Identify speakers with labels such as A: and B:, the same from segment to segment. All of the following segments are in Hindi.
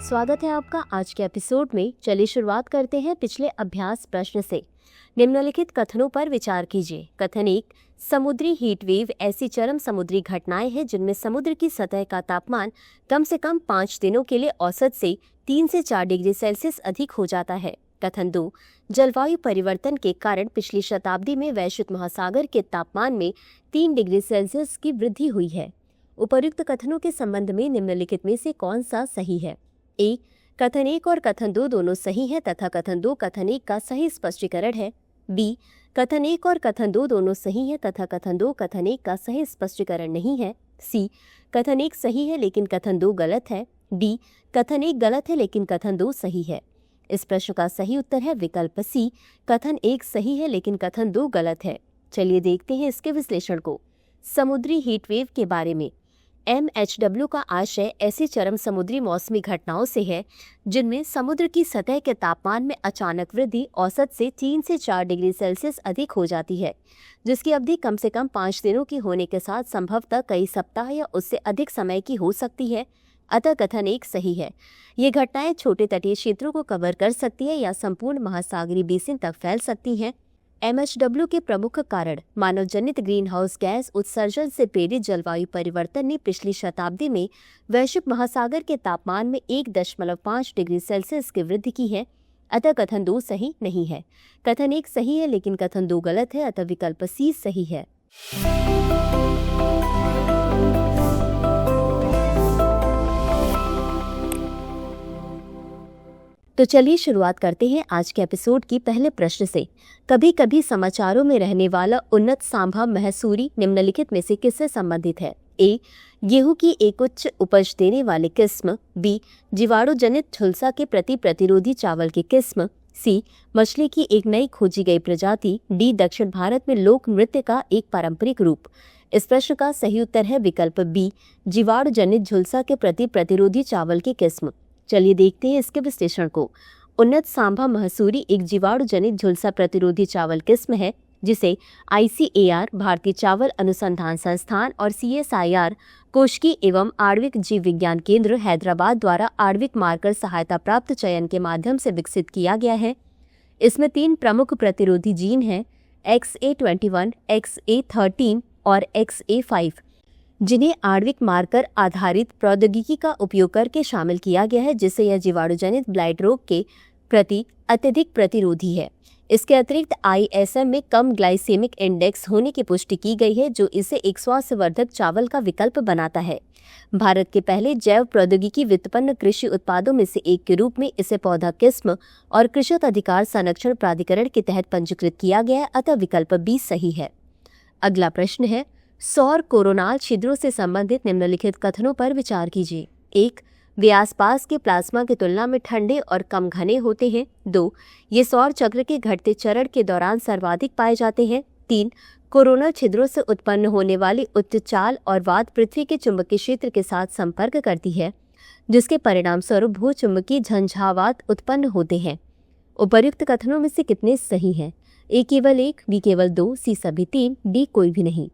A: स्वागत है आपका आज के एपिसोड में। चलिए शुरुआत करते हैं पिछले अभ्यास प्रश्न से। निम्नलिखित कथनों पर विचार कीजिए। कथन 1, समुद्री हीट वेव ऐसी चरम समुद्री घटनाएं हैं जिनमें समुद्र की सतह का तापमान कम से कम 5 दिनों के लिए औसत से 3 से 4 डिग्री सेल्सियस अधिक हो जाता है। कथन 2, जलवायु परिवर्तन के कारण पिछली शताब्दी में वैश्विक महासागर के तापमान में 3 डिग्री सेल्सियस की वृद्धि हुई है। उपर्युक्त कथनों के संबंध में निम्नलिखित में से कौन सा सही है? ए, कथन 1 और कथन 2 दोनों सही हैं तथा कथन 2 कथन 1 का सही स्पष्टीकरण है। बी, कथन 1 और कथन 2 दोनों सही हैं तथा कथन 2 कथन 1 का सही स्पष्टीकरण नहीं है। सी, कथन 1 सही है लेकिन कथन 2 गलत है। डी, कथन 1 गलत है लेकिन कथन 2 सही है। इस प्रश्न का सही उत्तर है विकल्प सी, कथन 1 सही है लेकिन कथन 2 गलत है। चलिए देखते हैं इसके विश्लेषण को। समुद्री हीटवेव के बारे में। MHW का आशय ऐसी चरम समुद्री मौसमी घटनाओं से है जिनमें समुद्र की सतह के तापमान में अचानक वृद्धि औसत से 3 से 4 डिग्री सेल्सियस अधिक हो जाती है, जिसकी अवधि कम से कम 5 दिनों की होने के साथ संभवतः कई सप्ताह या उससे अधिक समय की हो सकती है। अतः कथन 1 सही है। ये घटनाएं छोटे तटीय क्षेत्रों को कवर कर सकती है या संपूर्ण महासागरीय बेसिन तक फैल सकती हैं। MHW के प्रमुख कारण मानव जनित ग्रीन हाउस गैस उत्सर्जन से प्रेरित जलवायु परिवर्तन ने पिछली शताब्दी में वैश्विक महासागर के तापमान में 1.5 डिग्री सेल्सियस की वृद्धि की है। अतः कथन 2 सही नहीं है। कथन 1 सही है लेकिन कथन 2 गलत है, अतः विकल्प सी सही है। तो चलिए शुरुआत करते हैं आज के एपिसोड की पहले प्रश्न से। कभी कभी समाचारों में रहने वाला उन्नत सांभा महसूरी निम्नलिखित में से किससे संबंधित है? ए, गेहूं की एक उच्च उपज देने वाली किस्म। बी, जीवाणु जनित झुलसा के प्रति प्रतिरोधी चावल की किस्म। सी, मछली की एक नई खोजी गई प्रजाति। डी, दक्षिण भारत में लोक नृत्य का एक पारंपरिक रूप। इस प्रश्न का सही उत्तर है विकल्प बी, जीवाणु जनित झुलसा के प्रति प्रतिरोधी चावल की किस्म। चलिए देखते हैं इसके विश्लेषण को। उन्नत सांभा महसूरी एक जीवाणु जनित झुलसा प्रतिरोधी चावल किस्म है जिसे ICAR भारतीय चावल अनुसंधान संस्थान और CSIR कोशिकीय एवं आणविक जीव विज्ञान केंद्र हैदराबाद द्वारा आणविक मार्कर सहायता प्राप्त चयन के माध्यम से विकसित किया गया है। इसमें 3 प्रमुख प्रतिरोधी जीन हैं, XA21, XA13 और XA5, जिन्हें आणविक मार्कर आधारित प्रौद्योगिकी का उपयोग करके शामिल किया गया है, जिससे यह जीवाणु जनित ब्लाइट रोग के प्रति अत्यधिक प्रतिरोधी है। इसके अतिरिक्त ISM में कम ग्लाइसेमिक इंडेक्स होने की पुष्टि की गई है, जो इसे एक स्वास्थ्यवर्धक चावल का विकल्प बनाता है। भारत के पहले जैव प्रौद्योगिकी व्युत्पन्न कृषि उत्पादों में से एक के रूप में इसे पौधा किस्म और कृषक अधिकार संरक्षण प्राधिकरण के तहत पंजीकृत किया गया है, अतः विकल्प बी सही है। अगला प्रश्न है, सौर कोरोनाल छिद्रों से संबंधित निम्नलिखित कथनों पर विचार कीजिए। 1, वे आसपास के प्लाज्मा की तुलना में ठंडे और कम घने होते हैं। 2, ये सौर चक्र के घटते चरण के दौरान सर्वाधिक पाए जाते हैं। 3, कोरोनल छिद्रों से उत्पन्न होने वाली उच्च चाल और वात पृथ्वी के चुंबकीय क्षेत्र के साथ संपर्क करती है, जिसके परिणाम स्वरूप भूचुंबकीय झंझावात उत्पन्न होते हैं। उपर्युक्त कथनों में से कितने सही हैं? ए केवल 1, बी केवल 2, सी सभी 3, डी कोई भी नहीं।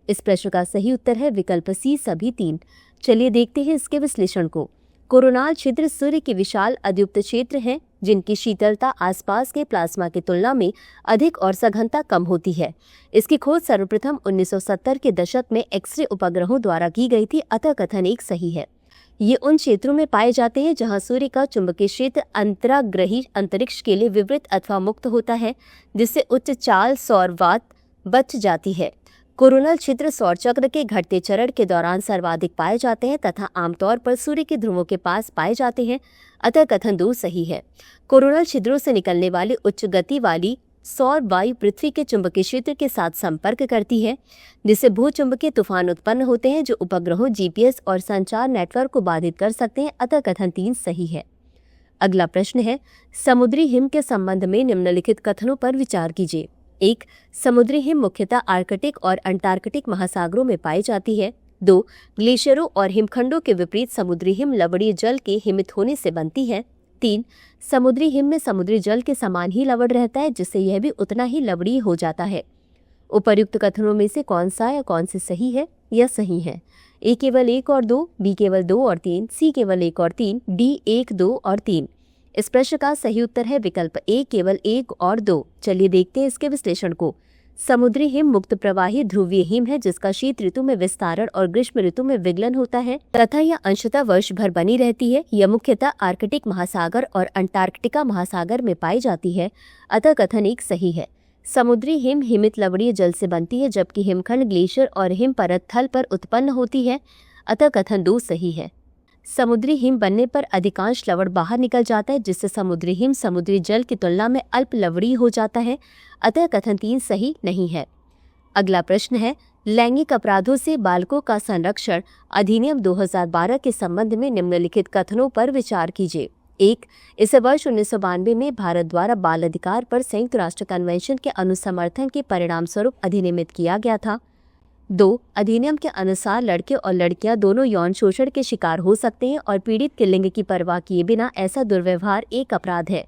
A: इस प्रश्न का सही उत्तर है विकल्प सी सभी 3। चलिए देखते हैं इसके विश्लेषण को। कोरोनाल छिद्र सूर्य के विशाल अद्युक्त क्षेत्र हैं जिनकी शीतलता आसपास के प्लाज्मा की तुलना में अधिक और सघनता कम होती है। इसकी खोज सर्वप्रथम 1970 के दशक में एक्सरे उपग्रहों द्वारा की गई थी, अतः कथन 1 सही है। ये उन क्षेत्रों में पाए जाते हैं जहां सूर्य का चुंबकीय क्षेत्र अंतराग्रही अंतरिक्ष के लिए विवृत अथवा मुक्त होता है, जिससे उच्च चाल सौरवात बच जाती है। कोरोनल छिद्र सौर चक्र के घटते चरण के दौरान सर्वाधिक पाए जाते हैं तथा आमतौर पर सूर्य के ध्रुवों के पास पाए जाते हैं, अतः कथन 2 सही है। कोरोनल छिद्रों से निकलने वाली उच्च गति वाली सौर वायु पृथ्वी के चुंबकीय क्षेत्र के साथ संपर्क करती है, जिससे भूचुंबकीय तूफान उत्पन्न होते हैं जो उपग्रहों, GPS और संचार नेटवर्क को बाधित कर सकते हैं, अतः कथन 3 सही है। अगला प्रश्न है, समुद्री हिम के संबंध में निम्नलिखित कथनों पर विचार कीजिए। 1, समुद्री हिम मुख्यतः आर्कटिक और अंटार्कटिक महासागरों में पाई जाती है। 2, ग्लेशियरों और हिमखंडों के विपरीत समुद्री हिम लवणीय जल के हिमित होने से बनती है। 3, समुद्री हिम में समुद्री जल के समान ही लवण रहता है, जिससे यह भी उतना ही लवणीय हो जाता है। उपर्युक्त कथनों में से कौन सा या कौन से सही है या सही है? ए केवल 1 और 2, बी केवल 2 और 3, सी केवल 1 और 3, डी 1, 2 और 3। इस प्रश्न का सही उत्तर है विकल्प ए केवल 1 और 2। चलिए देखते हैं इसके विश्लेषण को। समुद्री हिम मुक्त प्रवाही ध्रुवीय हिम है जिसका शीत ऋतु में विस्तारण और ग्रीष्म ऋतु में विगलन होता है तथा यह अंशतः वर्ष भर बनी रहती है। यह मुख्यतः आर्कटिक महासागर और अंटार्कटिका महासागर में पाई जाती है, अतः कथन 1 सही है। समुद्री हिम हिमित लवणीय जल से बनती है जबकि हिमखंड ग्लेशियर और हिम परत थल पर उत्पन्न होती है, अतः कथन 2 सही है। समुद्री हिम बनने पर अधिकांश लवण बाहर निकल जाता है जिससे समुद्री हिम समुद्री जल की तुलना में अल्प लवणीय हो जाता है, अतः कथन 3 सही नहीं है। अगला प्रश्न है लैंगिक अपराधों से बालकों का संरक्षण अधिनियम 2012 के संबंध में निम्नलिखित कथनों पर विचार कीजिए। 1. इसे वर्ष 1992 में भारत द्वारा बाल अधिकार पर संयुक्त राष्ट्र कन्वेंशन के अनुसमर्थन के परिणाम स्वरूप अधिनियमित किया गया था। 2. अधिनियम के अनुसार लड़के और लड़कियां दोनों यौन शोषण के शिकार हो सकते हैं और पीड़ित के लिंग की परवाह किए बिना ऐसा दुर्व्यवहार एक अपराध है।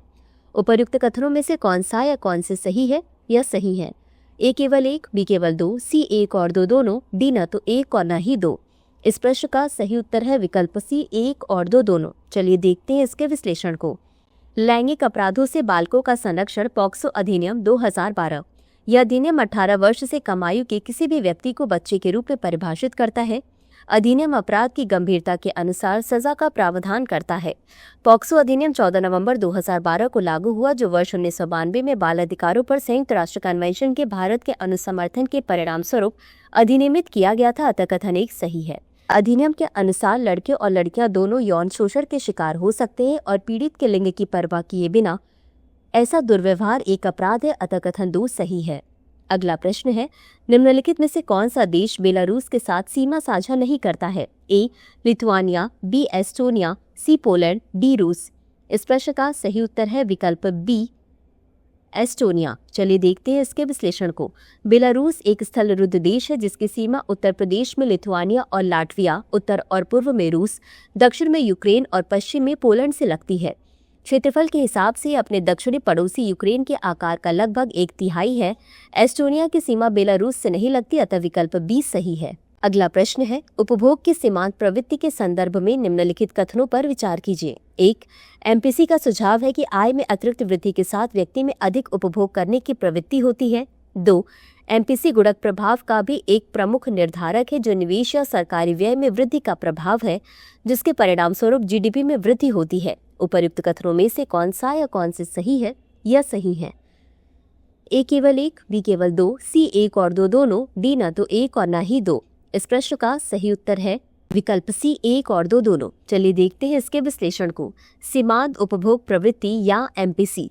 A: उपर्युक्त कथनों में से कौन सा या कौन से सही है? यह सही है। ए केवल 1, बी केवल 2, सी 1 और 2 दोनों, डी न तो 1 और न ही 2। इस प्रश्न का सही उत्तर है विकल्प सी 1 और 2 दोनों। चलिए देखते हैं इसके विश्लेषण को। लैंगिक अपराधों से बालकों का संरक्षण पॉक्सो अधिनियम 2012। यह अधिनियम 18 वर्ष से कम आयु के किसी भी व्यक्ति को बच्चे के रूप में परिभाषित करता है। अधिनियम अपराध की गंभीरता के अनुसार सजा का प्रावधान करता है। पॉक्सो अधिनियम 14 नवंबर 2012 को लागू हुआ जो वर्ष 1992 में बाल अधिकारों पर संयुक्त राष्ट्र कन्वेंशन के भारत के अनुसमर्थन के परिणाम स्वरूप अधिनियमित किया गया था, अतः कथन 1 सही है। अधिनियम के अनुसार लड़के और लड़कियां दोनों यौन शोषण के शिकार हो सकते हैं और पीड़ित के लिंग की परवाह किए बिना ऐसा दुर्व्यवहार एक अपराध है, अतः कथन 2 सही है। अगला प्रश्न है निम्नलिखित में से कौन सा देश बेलारूस के साथ सीमा साझा नहीं करता है? ए लिथुआनिया, बी एस्टोनिया, सी पोलैंड, डी रूस। इस प्रश्न का सही उत्तर है विकल्प बी एस्टोनिया। चलिए देखते हैं इसके विश्लेषण को। बेलारूस एक स्थलरुद्ध देश है जिसकी सीमा उत्तर प्रदेश में लिथुआनिया और लाटविया, उत्तर और पूर्व में रूस, दक्षिण में यूक्रेन और पश्चिम में पोलैंड से लगती है। क्षेत्रफल के हिसाब से अपने दक्षिणी पड़ोसी यूक्रेन के आकार का लगभग 1/3 है। एस्टोनिया की सीमा बेलारूस से नहीं लगती, अतः विकल्प बी सही है। अगला प्रश्न है उपभोग की सीमांत प्रवृत्ति के संदर्भ में निम्नलिखित कथनों पर विचार कीजिए। 1. एमपीसी का सुझाव है कि आय में अतिरिक्त वृद्धि के साथ व्यक्ति में अधिक उपभोग करने की प्रवृत्ति होती है। 2. एमपीसी गुणक प्रभाव का भी एक प्रमुख निर्धारक है जो निवेश या सरकारी व्यय में वृद्धि का प्रभाव है जिसके परिणाम स्वरूप जीडीपी में वृद्धि होती है। उपर्युक्त कथनों में से कौन सा या कौन से सही है? यह सही है। ए केवल 1, बी केवल 2, सी 1 और 2 दोनों, डी न तो 1 और न ही 2। इस प्रश्न का सही उत्तर है विकल्प सी 1 और 2 दोनों। चलिए देखते हैं इसके विश्लेषण को। सीमांत उपभोग प्रवृत्ति या एमपीसी।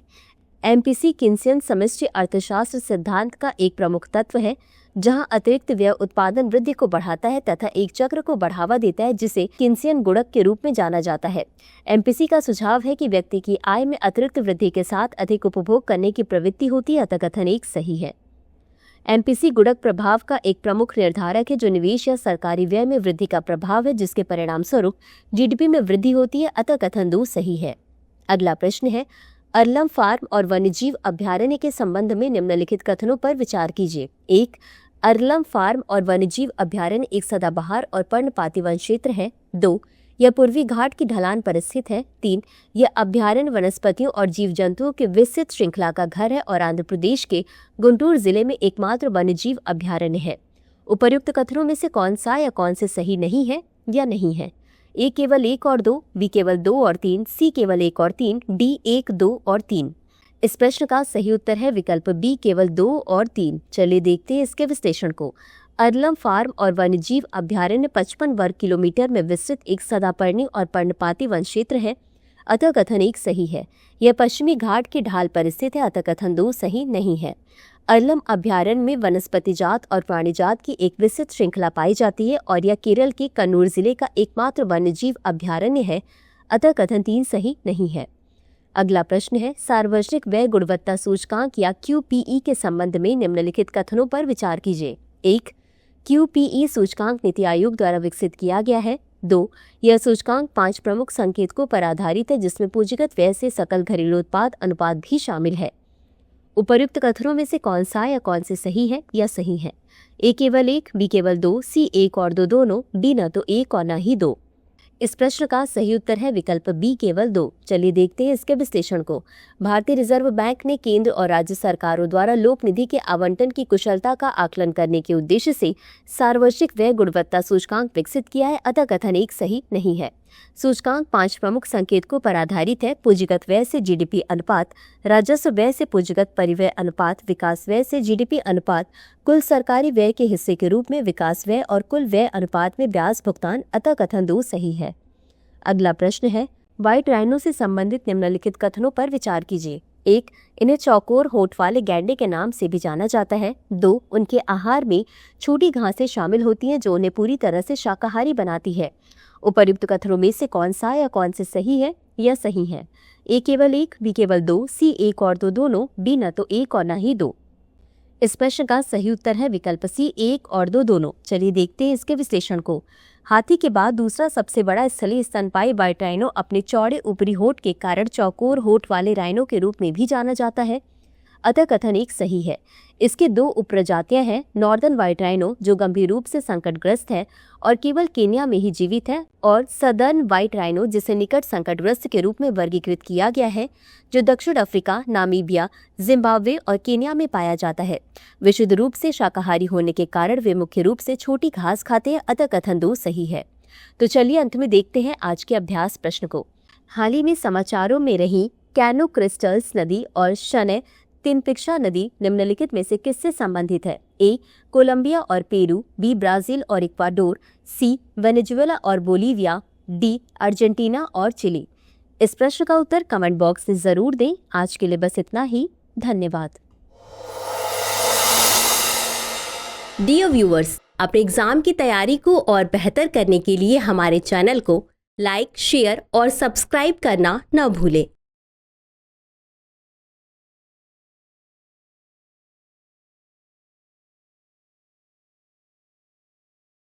A: एमपीसी किन्सियन समष्टि अर्थशास्त्र सिद्धांत का एक प्रमुख तत्व है जहां अतिरिक्त व्यय उत्पादन वृद्धि को बढ़ाता है तथा एक चक्र को बढ़ावा देता है जिसे किन्सियन गुणक के रूप में जाना जाता है। एमपीसी का सुझाव है कि व्यक्ति की आय में अतिरिक्त वृद्धि के साथ अधिक उपभोग करने की प्रवृत्ति होती है, अतः कथन 1 सही है। एमपीसी गुणक प्रभाव का एक प्रमुख निर्धारक है जो निवेश या सरकारी व्यय में वृद्धि का प्रभाव है जिसके परिणाम स्वरूप जीडीपी में वृद्धि होती है, अतः कथन 2 सही है। अगला प्रश्न है अरलम फार्म और वन्यजीव अभ्यारण्य के संबंध में निम्नलिखित कथनों पर विचार कीजिए। 1. अरलम फार्म और वन्यजीव अभ्यारण्य एक सदाबहार और पर्णपाती वन क्षेत्र है। 2. यह पूर्वी घाट की ढलान पर स्थित है। 3. यह अभ्यारण्य वनस्पतियों और जीव जंतुओं की विस्तृत श्रृंखला का घर है और आंध्र प्रदेश के गुंटूर जिले में एकमात्र वन्यजीव अभ्यारण्य है। उपर्युक्त कथनों में से कौन सा या कौन से सही नहीं है या नहीं है? ए केवल 1 और 2, बी केवल 2 और 3, सी केवल 1 और 3, डी 1, 2 और 3। इस प्रश्न का सही उत्तर है विकल्प बी केवल 2 और 3। चलिए देखते हैं इसके विश्लेषण को। अरलम फार्म और वन्यजीव अभ्यारण्य 55 वर्ग किलोमीटर में विस्तृत एक सदापर्णी और पर्णपाती वन क्षेत्र है, अतः कथन 1 सही है। यह पश्चिमी घाट की ढाल पर स्थित है, अतः कथन 2 सही नहीं है। अरलम अभ्यारण्य में वनस्पति जात और प्राणी जात की एक विस्तृत श्रृंखला पाई जाती है और यह केरल के कन्नूर जिले का एकमात्र वन्यजीव अभ्यारण्य है, अतः कथन 3 सही नहीं है। अगला प्रश्न है सार्वजनिक व्यय गुणवत्ता सूचकांक या QPE के संबंध में निम्नलिखित कथनों पर विचार कीजिए। 1. QPE सूचकांक नीति आयोग द्वारा विकसित किया गया है। 2. यह सूचकांक 5 प्रमुख संकेतकों पर आधारित है जिसमें पूंजीगत व्यय से सकल घरेलू उत्पाद अनुपात भी शामिल है। उपर्युक्त कथनों में से कौन सा या कौन से सही है या सही है? ए केवल 1, बी केवल 2, सी 1 और 2 दोनों, डी न तो 1 और न ही 2। इस प्रश्न का सही उत्तर है विकल्प बी केवल 2। चलिए देखते हैं इसके विश्लेषण को। भारतीय रिजर्व बैंक ने केंद्र और राज्य सरकारों द्वारा लोक निधि के आवंटन की कुशलता का आकलन करने के उद्देश्य से सार्वजनिक व्यय गुणवत्ता सूचकांक विकसित किया है, अतः कथन 1 सही नहीं है। सूचकांक 5 प्रमुख संकेतकों पर आधारित है: पूंजीगत व्यय से जीडीपी अनुपात, राजस्व व्यय से पूंजीगत परिव्यय अनुपात, विकास व्यय से जीडीपी अनुपात, कुल सरकारी व्यय के हिस्से के रूप में विकास व्यय और कुल व्यय अनुपात में ब्याज भुगतान, अतः कथन 2 सही है। अगला प्रश्न है, व्हाइट राइनो से संबंधित निम्नलिखित कथनों पर विचार कीजिए। 1. इन्हें चौकोर होठ वाले गैंडे के नाम से भी जाना जाता है। 2. उनके आहार में छोटी घासें शामिल होती हैं जो उन्हें पूरी तरह से शाकाहारी बनाती है। उपर्युक्त कथनों में से कौन सा या कौन से सही है या सही है? ए केवल 1, बी केवल 2, सी 1 और 2 दोनों, डी न तो 1 और न ही 2। इस प्रश्न का सही उत्तर है विकल्प सी 1 और 2 दोनों। चलिए देखते हैं इसके विश्लेषण को। हाथी के बाद दूसरा सबसे बड़ा स्थलीय स्तनपायी व्हाइट राइनो अपने चौड़े ऊपरी होठ के कारण चौकोर होठ वाले राइनो के रूप में भी जाना जाता है, अतः कथन 1 सही है। इसके 2 उपप्रजातियां हैं, नॉर्दर्न व्हाइट राइनो जो गंभीर रूप से संकटग्रस्त है और केवल केन्या में ही जीवित है, और सदर्न व्हाइट राइनो जिसे निकट संकटग्रस्त के रूप में वर्गीकृत किया गया है, जो दक्षिण अफ्रीका, नामीबिया, जिम्बाब्वे और केन्या में पाया जाता है। विशुद्ध रूप से शाकाहारी होने के कारण वे मुख्य रूप से छोटी घास खाते हैं, अतः कथन 2 सही है। तो चलिए अंत में देखते हैं आज के अभ्यास प्रश्न को। हाल ही में समाचारों में रही कैनो क्रिस्टल्स नदी और शनै तिनपिक्शा नदी निम्नलिखित में से किससे संबंधित है? ए. कोलंबिया और पेरू, बी. ब्राजील और इक्वाडोर, सी. वेनेजुएला और बोलीविया, डी. अर्जेंटीना और चिली। इस प्रश्न का उत्तर कमेंट बॉक्स में जरूर दें। आज के लिए बस इतना ही। धन्यवाद। डियर व्यूअर्स, अपने एग्जाम की तैयारी को और बेहतर करने के लिए हमारे चैनल को लाइक, शेयर और सब्सक्राइब करना न भूलें।